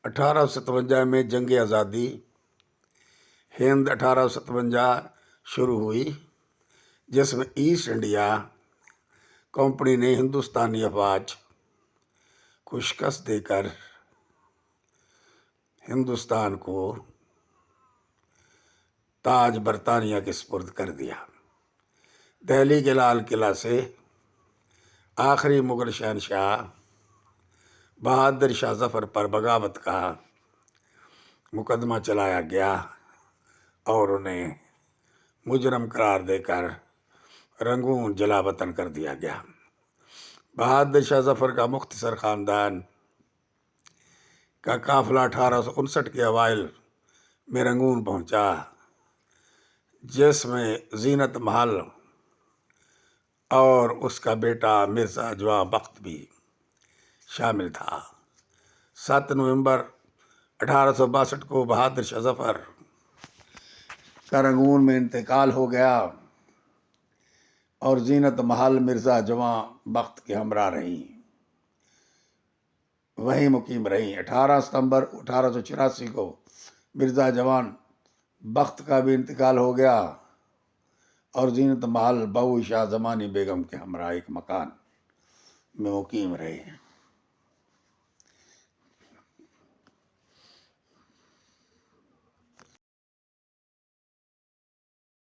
1857 میں جنگ آزادی ہند 1857 شروع ہوئی، جس میں ایسٹ انڈیا کمپنی نے ہندوستانی افواج کو شکست دے کر ہندوستان کو تاج برطانیہ کے سپرد کر دیا۔ دہلی کے لال قلعہ سے آخری مغل شہنشاہ بہادر شاہ ظفر پر بغاوت کا مقدمہ چلایا گیا اور انہیں مجرم قرار دے کر رنگون جلا وطن کر دیا گیا۔ بہادر شاہ ظفر کا مختصر خاندان کا قافلہ 1859 کے اوائل میں رنگون پہنچا، جس میں زینت محل اور اس کا بیٹا مرزا جواں بخت بھی شامل تھا۔ 7 نومبر 1862 کو بہادر شاہ ظفر کا رنگون میں انتقال ہو گیا اور زینت محل مرزا جواں بخت کے ہمراہ رہیں، وہیں مقیم رہیں۔ 18 ستمبر 1884 کو مرزا جوان بخت کا بھی انتقال ہو گیا اور زینت محل بہو شاہ زمانی بیگم کے ہمراہ ایک مکان میں مقیم رہے۔